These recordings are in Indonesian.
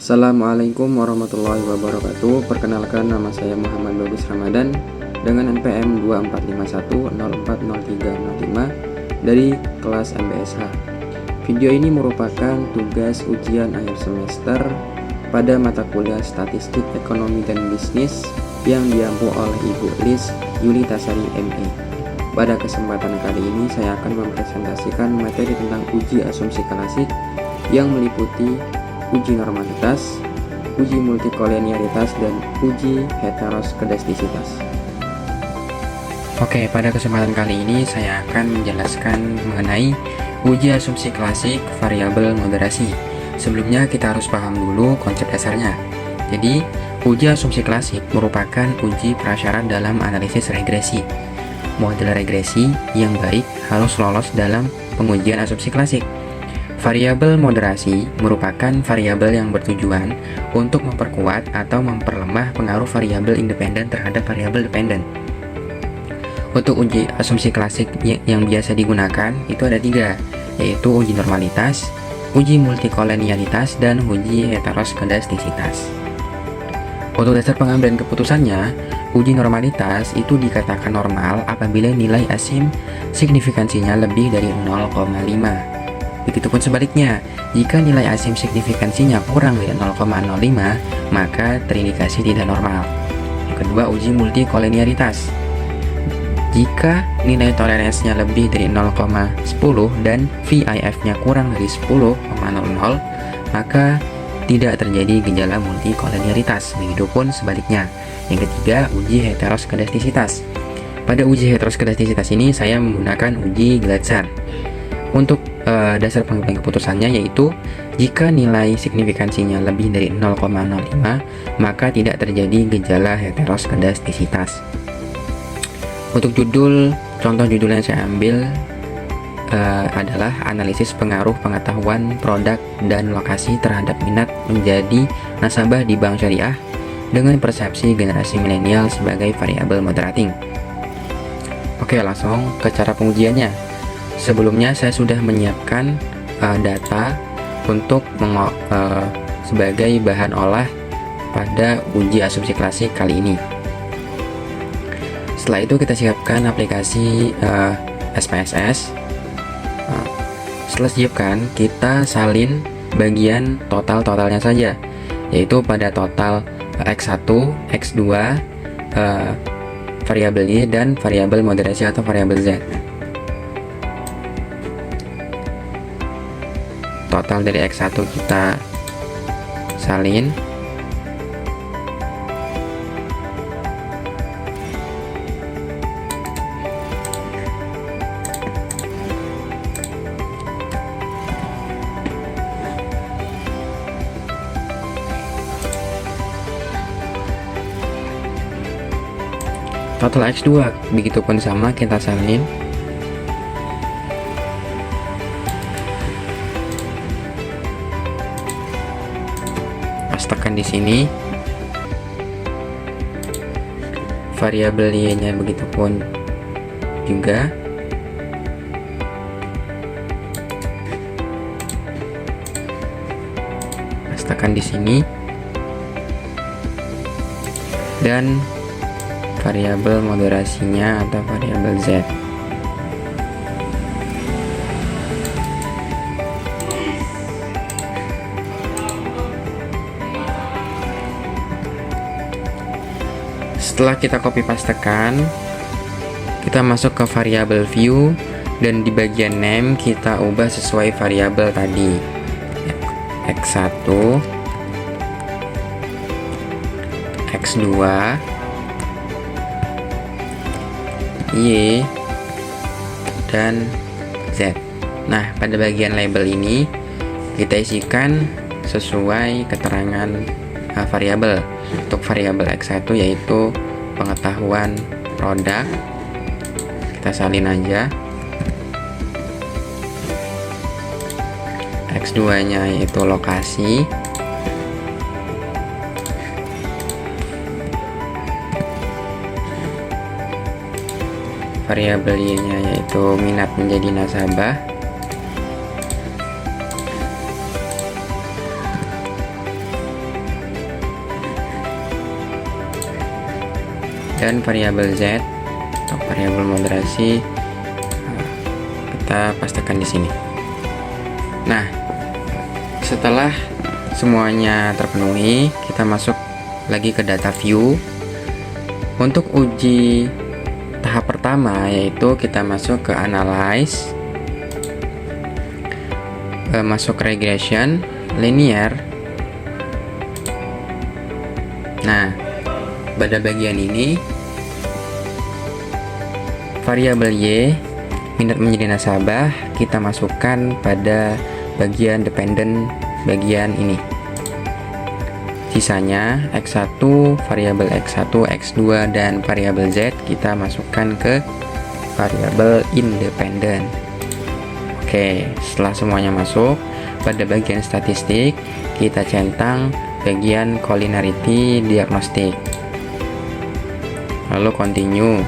Assalamualaikum warahmatullahi wabarakatuh. Perkenalkan, nama saya Muhammad Bagus Ramadan dengan NPM 2451040305 dari kelas MBSH. Video ini merupakan tugas ujian akhir semester pada mata kuliah Statistik Ekonomi dan Bisnis yang diampu oleh Ibu Liz Yulitasari ME. Pada kesempatan kali ini saya akan mempresentasikan materi tentang uji asumsi klasik yang meliputi uji normalitas, uji multikolenialitas, dan uji heteroskedastisitas. Oke, pada kesempatan kali ini saya akan menjelaskan mengenai uji asumsi klasik variabel moderasi. Sebelumnya kita harus paham dulu konsep dasarnya. Jadi, uji asumsi klasik merupakan uji prasyarat dalam analisis regresi. Model regresi yang baik harus lolos dalam pengujian asumsi klasik. Variabel moderasi merupakan variabel yang bertujuan untuk memperkuat atau memperlemah pengaruh variabel independen terhadap variabel dependen. Untuk uji asumsi klasik yang biasa digunakan itu ada 3, yaitu uji normalitas, uji multikolenialitas, dan uji heteroskedastisitas. Untuk dasar pengambilan keputusannya, uji normalitas itu dikatakan normal apabila nilai asim signifikansinya lebih dari 0,5. Begitupun sebaliknya, jika nilai asim signifikansinya kurang dari 0,05, maka terindikasi tidak normal. Yang kedua, uji multikolenialitas. Jika nilai toleransinya lebih dari 0,10 dan VIF-nya kurang dari 10,00, maka tidak terjadi gejala multikolenialitas. Begitupun sebaliknya. Yang ketiga, uji heteroskedastisitas. Pada uji heteroskedastisitas ini saya menggunakan uji Glatzer. Untuk dasar pengambilan keputusannya yaitu jika nilai signifikansinya lebih dari 0,05, maka tidak terjadi gejala heteroskedastisitas. Untuk contoh judul yang saya ambil adalah analisis pengaruh pengetahuan produk dan lokasi terhadap minat menjadi nasabah di bank syariah dengan persepsi generasi milenial sebagai variabel moderating. Oke, langsung ke cara pengujiannya. Sebelumnya saya sudah menyiapkan data untuk sebagai bahan olah pada uji asumsi klasik kali ini. Setelah itu kita siapkan aplikasi SPSS. Setelah siapkan, kita salin bagian totalnya saja, yaitu pada total X1, X2, variabel Y, dan variabel moderasi atau variabel Z. Total dari X1 kita salin. Total X2 begitupun sama kita salin. Tekan di sini variabel Y-nya begitupun juga. Tekan di sini dan variabel moderasinya atau variabel Z. Setelah kita copy pastekan, kita masuk ke variabel view dan di bagian name kita ubah sesuai variabel tadi. X1, X2, Y, dan Z. Nah, pada bagian label ini kita isikan sesuai keterangan variabel. Untuk variabel X1 yaitu pengetahuan produk, kita salin aja. X2 nya yaitu lokasi, variabel Y-nya yaitu minat menjadi nasabah. Dan variabel Z atau variabel moderasi kita pastikan di sini. Nah, setelah semuanya terpenuhi, kita masuk lagi ke data view. Untuk uji tahap pertama yaitu kita masuk ke analyze, masuk regression, linear. Nah, pada bagian ini variabel Y minat menjadi nasabah kita masukkan pada bagian dependent bagian ini. Sisanya X1, variabel X1, X2 dan variabel Z kita masukkan ke variabel independent. Oke, setelah semuanya masuk, pada bagian statistik kita centang bagian collinearity diagnostic. Lalu continue.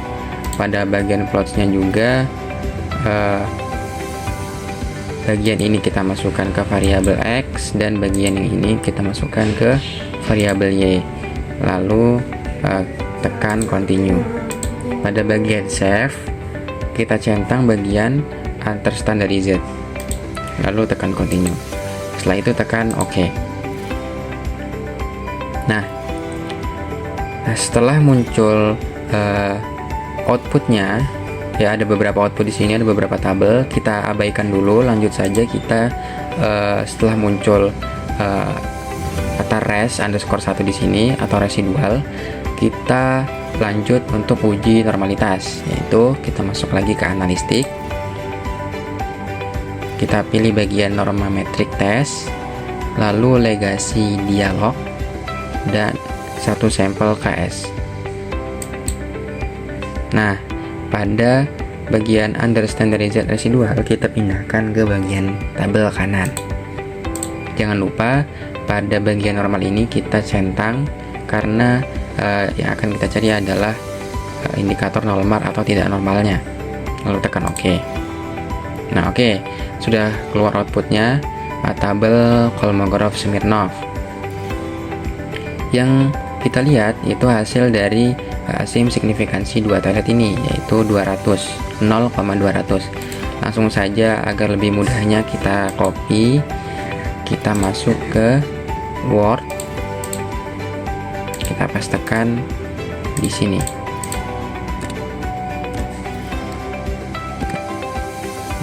Pada bagian plots-nya juga bagian ini kita masukkan ke variabel X dan bagian yang ini kita masukkan ke variabel Y. Lalu tekan continue. Pada bagian save kita centang bagian antar standardized. Lalu tekan continue. Setelah itu tekan OK. Nah, setelah muncul outputnya, ya ada beberapa output di sini, ada beberapa tabel. Kita abaikan dulu, lanjut saja kita setelah muncul kata res underscore 1 di sini atau residual, kita lanjut untuk uji normalitas, yaitu kita masuk lagi ke analistik. Kita pilih bagian norma metrik test, lalu legasi dialog dan satu sampel KS. Nah, pada bagian under standardized residual kita pindahkan ke bagian tabel kanan. Jangan lupa pada bagian normal ini kita centang karena yang akan kita cari adalah indikator normal atau tidak normalnya. Lalu tekan OK. Nah, OK, sudah keluar outputnya tabel Kolmogorov-Smirnov. Yang kita lihat itu hasil dari SIM signifikansi dua toilet ini, yaitu 0,200. Langsung saja agar lebih mudahnya kita copy, kita masuk ke Word, kita pastekan di sini.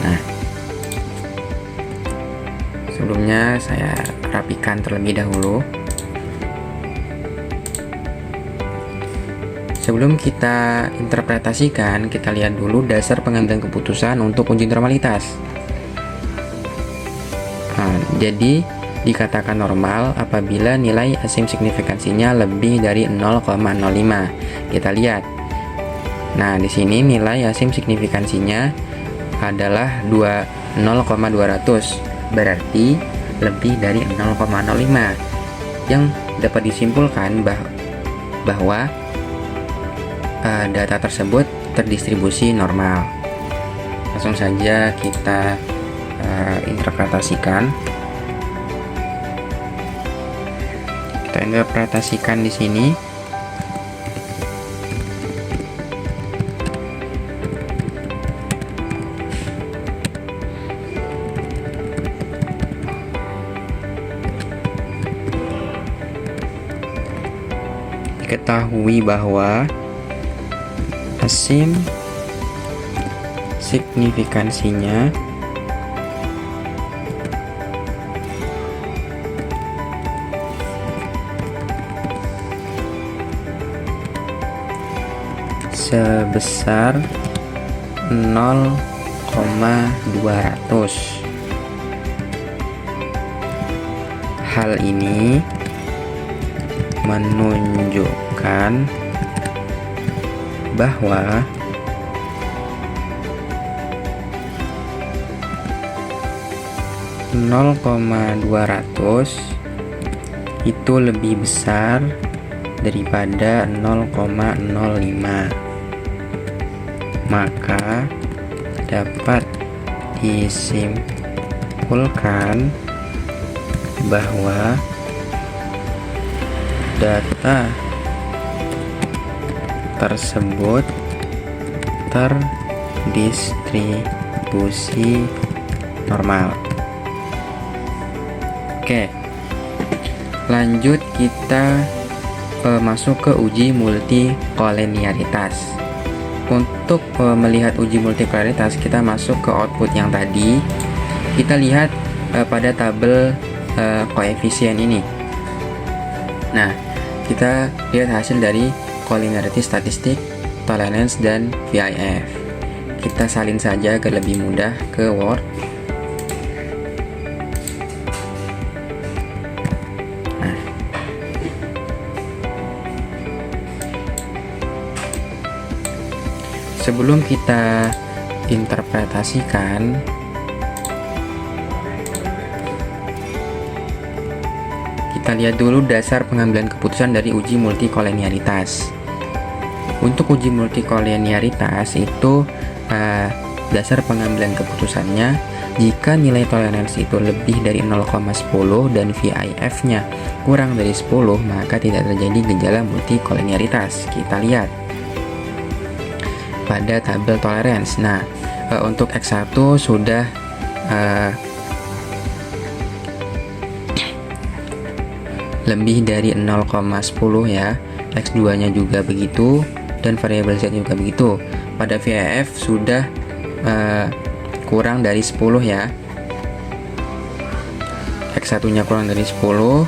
Nah, sebelumnya saya rapikan terlebih dahulu. Sebelum kita interpretasikan, kita lihat dulu dasar pengambilan keputusan untuk uji normalitas. Nah, jadi dikatakan normal apabila nilai asim signifikansinya lebih dari 0,05. Kita lihat. Nah, di sini nilai asim signifikansinya adalah 0,200, berarti lebih dari 0,05. Yang dapat disimpulkan bahwa data tersebut terdistribusi normal. Langsung saja kita interpretasikan. Kita interpretasikan di sini. Diketahui bahwa asim signifikansinya sebesar 0,200. Hal ini menunjukkan bahwa itu lebih besar daripada 0,05. maka dapat disimpulkan bahwa data tersebut terdistribusi normal. Oke, lanjut kita masuk ke uji multikolenialitas. Untuk melihat uji multikolenialitas, kita masuk ke output yang tadi. Kita lihat pada tabel koefisien ini. Nah, kita lihat hasil dari collinearity statistik, tolerance, dan VIF. Kita salin saja agar lebih mudah ke Word. Nah, sebelum kita interpretasikan, kita lihat dulu dasar pengambilan keputusan dari uji multikolenialitas. Untuk uji multikolenialitas itu dasar pengambilan keputusannya, jika nilai toleransi itu lebih dari 0,10 dan VIF-nya kurang dari 10, maka tidak terjadi gejala multikolenialitas. Kita lihat pada tabel tolerance. Nah, untuk X1 sudah lebih dari 0,10 ya, X2 nya juga begitu, dan variabel Z juga begitu. Pada VIF sudah kurang dari 10 ya, X1 nya kurang dari 10,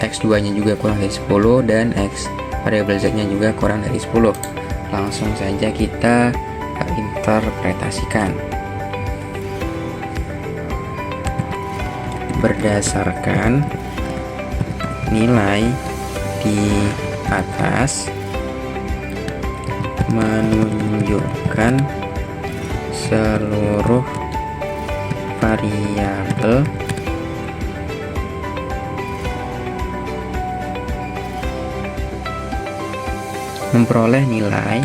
X2 nya juga kurang dari 10, dan variabel Z nya juga kurang dari 10. Langsung saja kita interpretasikan berdasarkan nilai di atas menunjukkan seluruh variabel memperoleh nilai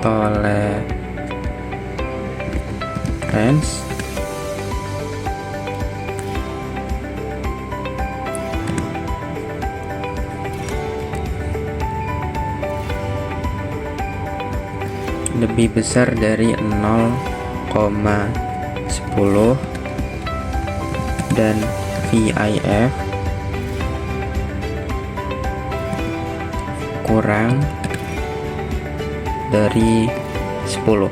tolerance lebih besar dari 0,10 dan VIF kurang dari 10.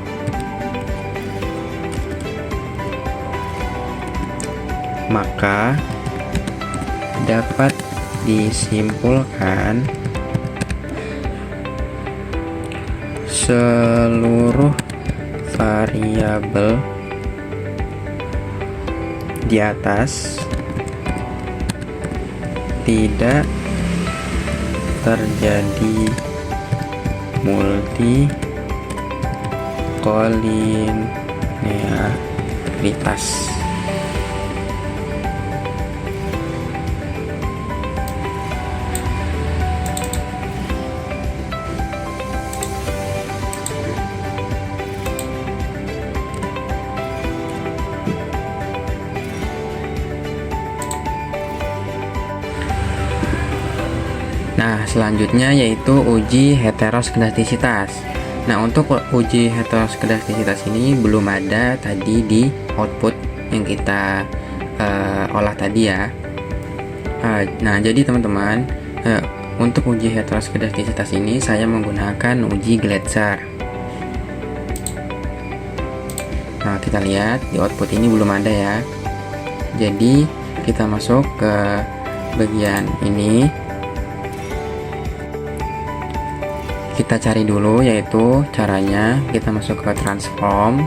Maka dapat disimpulkan seluruh variabel di atas tidak terjadi multikolenialitas. Nah, selanjutnya yaitu uji heteroskedastisitas. Nah, untuk uji heteroskedastisitas ini belum ada tadi di output yang kita olah tadi ya. Nah, jadi teman-teman, untuk uji heteroskedastisitas ini saya menggunakan uji Gletser. Nah, kita lihat di output ini belum ada ya. Jadi kita masuk ke bagian ini. Kita cari dulu, yaitu caranya kita masuk ke transform,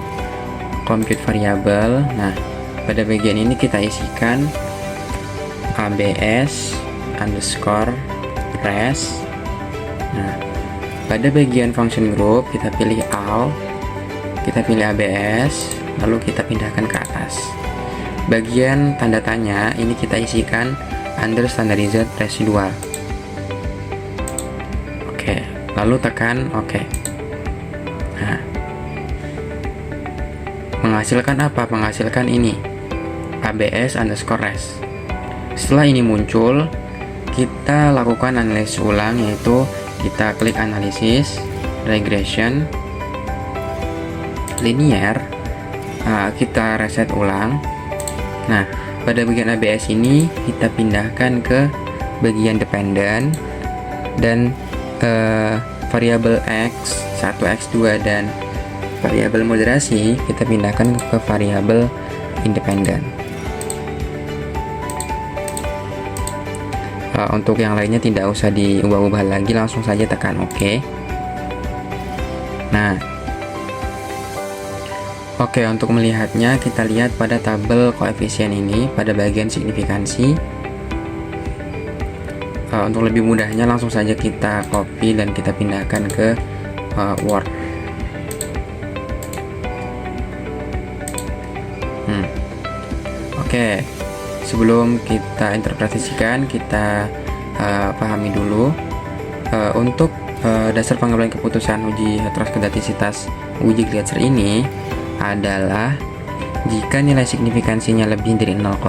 compute variable. Nah, pada bagian ini kita isikan abs underscore res. Nah, pada bagian function group kita pilih all, kita pilih ABS, lalu kita pindahkan ke atas. Bagian tanda tanya ini kita isikan under standardized residual. Oke, lalu tekan OK. Nah, menghasilkan apa? Menghasilkan ini, ABS underscore res. Setelah ini muncul, kita lakukan analisis ulang, yaitu kita klik analisis, regression, linear, kita reset ulang. Nah, pada bagian ABS ini kita pindahkan ke bagian dependent, dan variabel X, 1, X2 dan variabel moderasi kita pindahkan ke variabel independent. Untuk yang lainnya tidak usah diubah-ubah lagi, langsung saja tekan OK. Nah, oke, untuk melihatnya kita lihat pada tabel koefisien ini pada bagian signifikansi. Untuk lebih mudahnya langsung saja kita copy dan kita pindahkan ke Word. Oke, sebelum kita interpretasikan, kita pahami dulu untuk dasar pengambilan keputusan uji heteroskedastisitas uji Gleitzer ini adalah jika nilai signifikansinya lebih dari 0,05,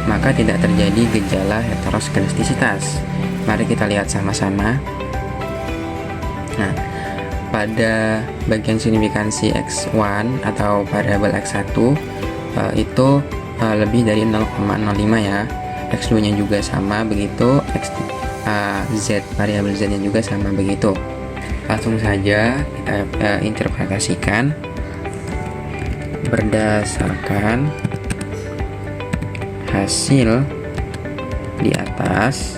maka tidak terjadi gejala heteroskedastisitas. Mari kita lihat sama-sama. Nah, pada bagian signifikansi X1 atau variabel X1 itu lebih dari 0,05 ya. X2 nya juga sama begitu, Z variabel Z nya juga sama begitu. Langsung saja kita interpretasikan berdasarkan hasil di atas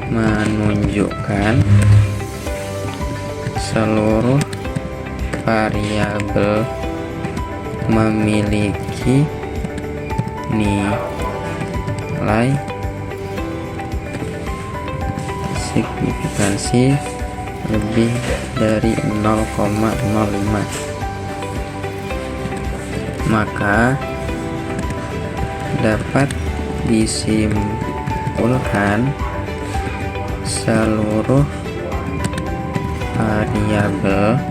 menunjukkan seluruh variabel memiliki nilai signifikansi lebih dari 0,05, maka dapat disimpulkan seluruh variabel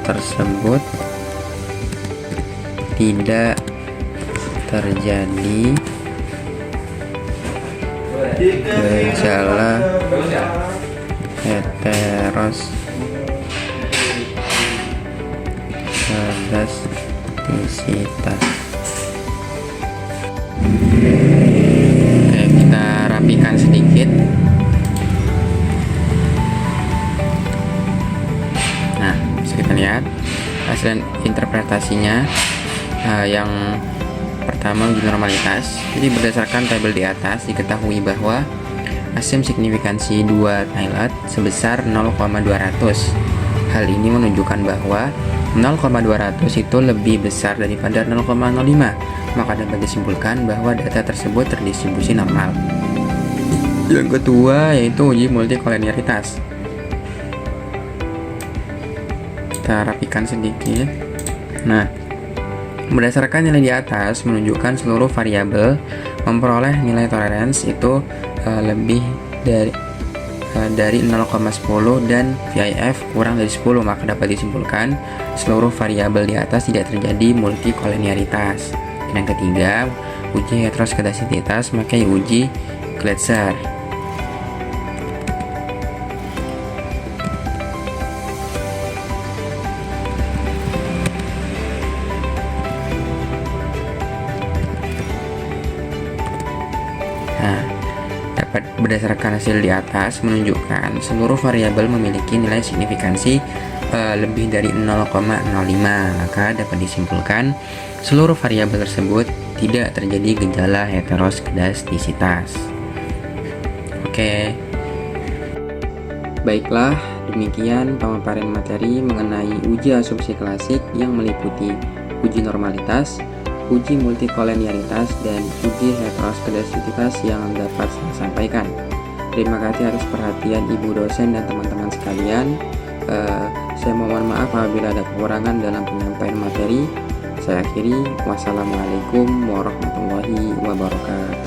tersebut tidak terjadi gejala heteroskedastisitas. Oke, kita rapikan sedikit. Nah, bisa kita lihat hasil interpretasinya. Yang pertama, uji normalitas. Jadi berdasarkan tabel di atas diketahui bahwa asim signifikansi 2 Taillat sebesar 0,200. Hal ini menunjukkan bahwa 0,200 itu lebih besar daripada 0,05, maka dapat disimpulkan bahwa data tersebut terdistribusi normal. Yang kedua yaitu uji multikolinearitas. Kita rapikan sedikit. Nah, berdasarkan nilai di atas menunjukkan seluruh variabel memperoleh nilai tolerance itu lebih dari 0,10 dan VIF kurang dari 10, maka dapat disimpulkan seluruh variabel di atas tidak terjadi multikolinearitas. Dan yang ketiga, uji heteroskedastisitas memakai uji Gleitzer. Berdasarkan hasil di atas menunjukkan seluruh variabel memiliki nilai signifikansi lebih dari 0,05, maka dapat disimpulkan seluruh variabel tersebut tidak terjadi gejala heteroskedastisitas. Oke, baiklah, demikian pemaparan materi mengenai uji asumsi klasik yang meliputi uji normalitas, uji multikolinearitas, dan uji heteroskedastisitas yang dapat saya sampaikan. Terima kasih atas perhatian Ibu dosen dan teman-teman sekalian. Saya mohon maaf apabila ada kekurangan dalam penyampaian materi. Saya akhiri. Wassalamualaikum warahmatullahi wabarakatuh.